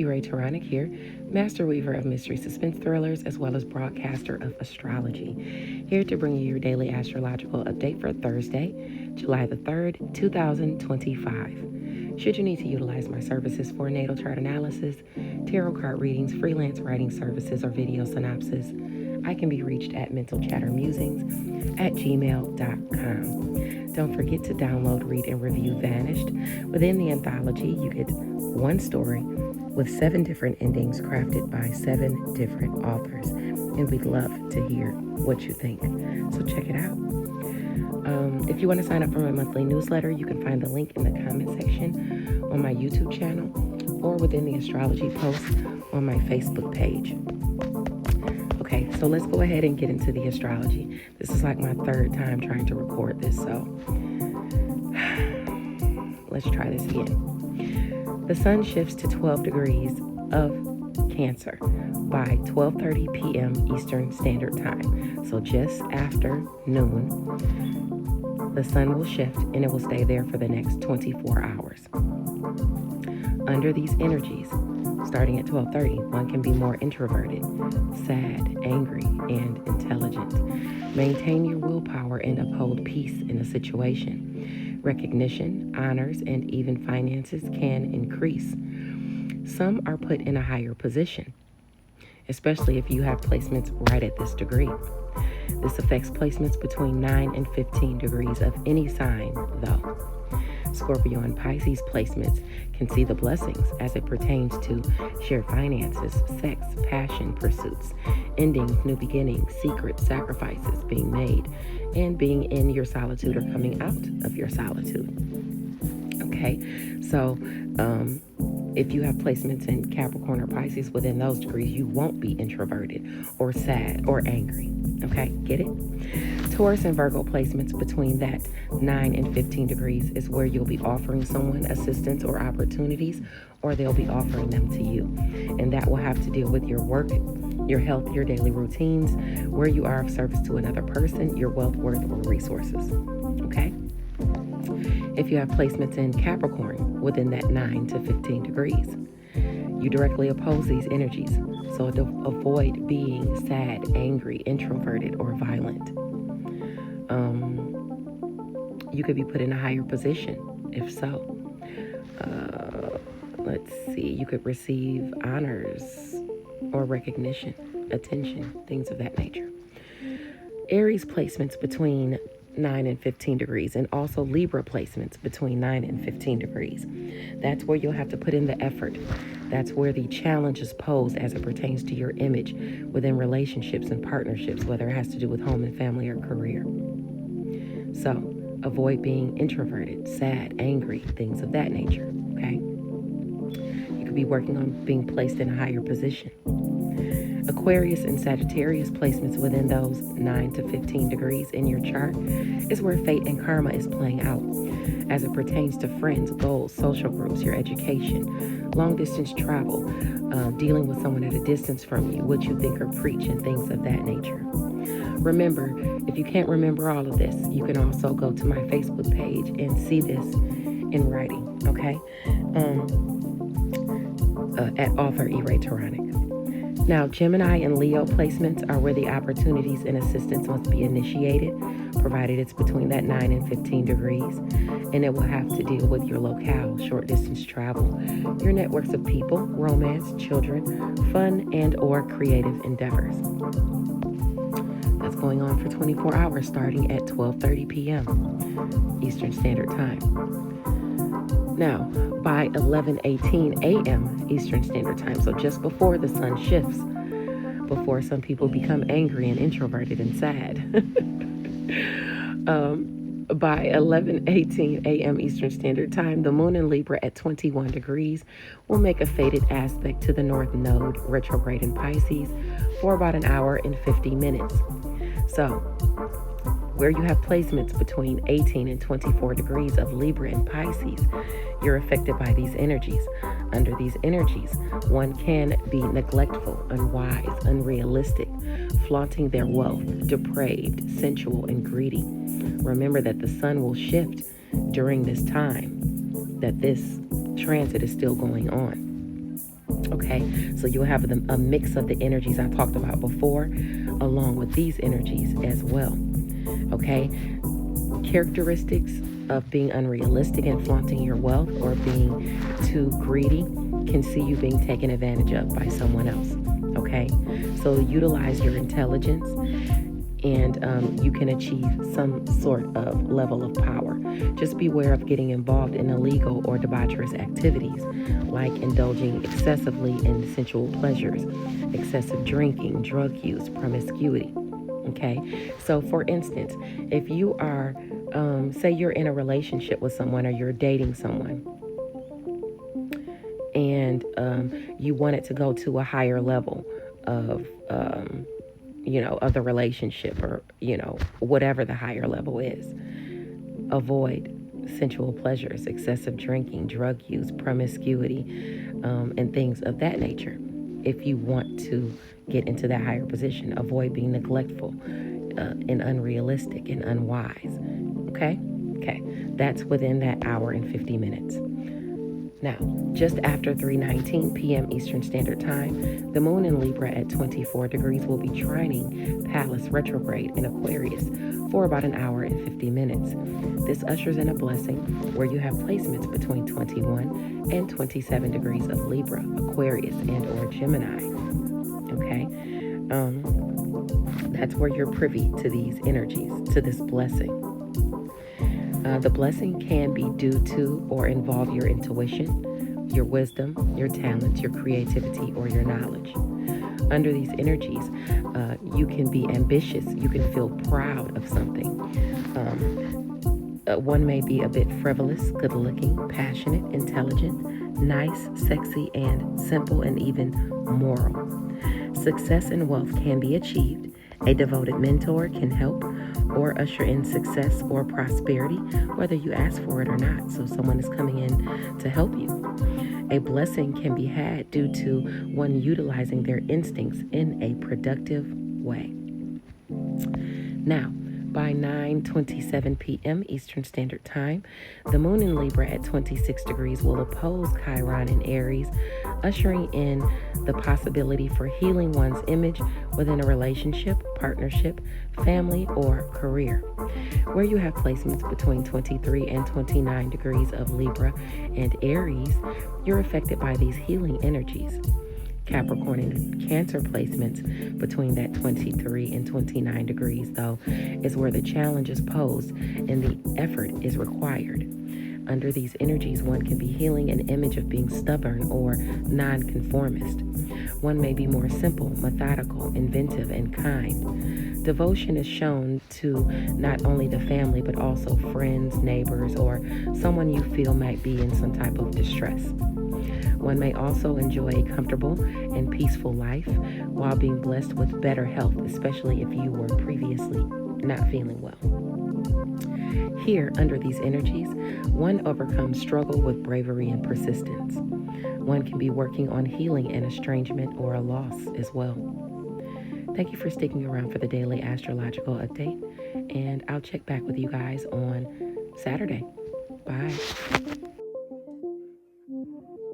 Taronic here, master weaver of mystery suspense thrillers as well as broadcaster of astrology. Here to bring you your daily astrological update for Thursday, July the 3rd, 2025. Should you need to utilize my services for natal chart analysis, tarot card readings, freelance writing services, or video synopsis, I can be reached at mentalchattermusings@gmail.com. Don't forget to download, read, and review Vanished. Within the anthology, you get one story with 7 different endings crafted by 7 different authors. And we'd love to hear what you think. So check it out. If you want to sign up for my monthly newsletter, you can find the link in the comment section on my YouTube channel or within the astrology post on my Facebook page. Okay, so let's go ahead and get into the astrology. This is like my 3rd time trying to record this, so let's try this again. The sun shifts to 12 degrees of Cancer by 12:30 p.m. Eastern Standard Time. So just after noon, the sun will shift and it will stay there for the next 24 hours. Under these energies, starting at 12:30, one can be more introverted, sad, angry, and intelligent. Maintain your willpower and uphold peace in a situation. Recognition, honors, and even finances can increase. Some are put in a higher position, especially if you have placements right at this degree. This affects placements between 9 and 15 degrees of any sign, though. Scorpio and Pisces placements can see the blessings as it pertains to shared finances, sex, passion pursuits, endings, new beginnings, secret sacrifices being made, and being in your solitude or coming out of your solitude. Okay, so if you have placements in Capricorn or Pisces within those degrees, you won't be introverted or sad or angry. Okay, get it? Taurus and Virgo placements between that 9 and 15 degrees is where you'll be offering someone assistance or opportunities, or they'll be offering them to you. And that will have to deal with your work, your health, your daily routines, where you are of service to another person, your wealth, worth, or resources. Okay? If you have placements in Capricorn within that 9 to 15 degrees, you directly oppose these energies. So avoid being sad, angry, introverted, or violent. You could be put in a higher position, if so. Let's see, you could receive honors or recognition, attention, things of that nature. Aries placements between 9 and 15 degrees, and also Libra placements between 9 and 15 degrees. That's where you'll have to put in the effort. That's where the challenge is posed as it pertains to your image within relationships and partnerships, whether it has to do with home and family or career. So avoid being introverted, sad, angry, things of that nature, okay? You could be working on being placed in a higher position. Aquarius and Sagittarius placements within those 9 to 15 degrees in your chart is where fate and karma is playing out as it pertains to friends, goals, social groups, your education, long distance travel, dealing with someone at a distance from you, what you think or preach, and things of that nature. Remember, if you can't remember all of this, you can also go to my Facebook page and see this in writing, okay? At author Taronic. Now, Gemini and Leo placements are where the opportunities and assistance must be initiated, provided it's between that 9 and 15 degrees, and it will have to deal with your locale, short distance travel, your networks of people, romance, children, fun, and or creative endeavors. That's going on for 24 hours starting at 12:30 p.m. Eastern Standard Time. Now, by 11:18 a.m. Eastern Standard Time, so just before the sun shifts, before some people become angry and introverted and sad, by 11:18 a.m. Eastern Standard Time, the moon in Libra at 21 degrees will make a fated aspect to the North Node retrograde in Pisces for about an hour and 50 minutes. So, where you have placements between 18 and 24 degrees of Libra and Pisces, you're affected by these energies. Under these energies, one can be neglectful, unwise, unrealistic, flaunting their wealth, depraved, sensual, and greedy. Remember that the sun will shift during this time, that this transit is still going on. Okay, so you'll have a mix of the energies I talked about before, along with these energies as well. Okay, characteristics of being unrealistic and flaunting your wealth, or being too greedy, can see you being taken advantage of by someone else. Okay, so utilize your intelligence, and you can achieve some sort of level of power. Just beware of getting involved in illegal or debaucherous activities, like indulging excessively in sensual pleasures, excessive drinking, drug use, promiscuity. Okay, so for instance, if you are, say you're in a relationship with someone, or you're dating someone, and you want it to go to a higher level of, of the relationship, or, whatever the higher level is, avoid sensual pleasures, excessive drinking, drug use, promiscuity, and things of that nature. If you want to get into that higher position, avoid being neglectful, and unrealistic and unwise. Okay? Okay. That's within that hour and 50 minutes. Now, just after 3:19 p.m. Eastern Standard Time, the moon in Libra at 24 degrees will be trining Pallas retrograde in Aquarius for about an hour and 50 minutes. This ushers in a blessing where you have placements between 21 and 27 degrees of Libra, Aquarius, and or Gemini. Okay? That's where you're privy to these energies, to this blessing. The blessing can be due to or involve your intuition, your wisdom, your talents, your creativity, or your knowledge. Under these energies, you can be ambitious. You can feel proud of something. One may be a bit frivolous, good-looking, passionate, intelligent, nice, sexy, and simple, and even moral. Success and wealth can be achieved. A devoted mentor can help or usher in success or prosperity, whether you ask for it or not. So someone is coming in to help you. A blessing can be had due to one utilizing their instincts in a productive way. Now, by 9:27 p.m. Eastern Standard Time, the moon in Libra at 26 degrees will oppose Chiron in Aries, ushering in the possibility for healing one's image within a relationship, partnership, family, or career. Where you have placements between 23 and 29 degrees of Libra and Aries, you're affected by these healing energies. Capricorn and Cancer placements between that 23 and 29 degrees, though, is where the challenge is posed and the effort is required. Under these energies, one can be healing an image of being stubborn or nonconformist. One may be more simple, methodical, inventive, and kind. Devotion is shown to not only the family, but also friends, neighbors, or someone you feel might be in some type of distress. One may also enjoy a comfortable and peaceful life while being blessed with better health, especially if you were previously not feeling well. Here, under these energies, one overcomes struggle with bravery and persistence. One can be working on healing an estrangement or a loss as well. Thank you for sticking around for the daily astrological update, and I'll check back with you guys on Saturday. Bye.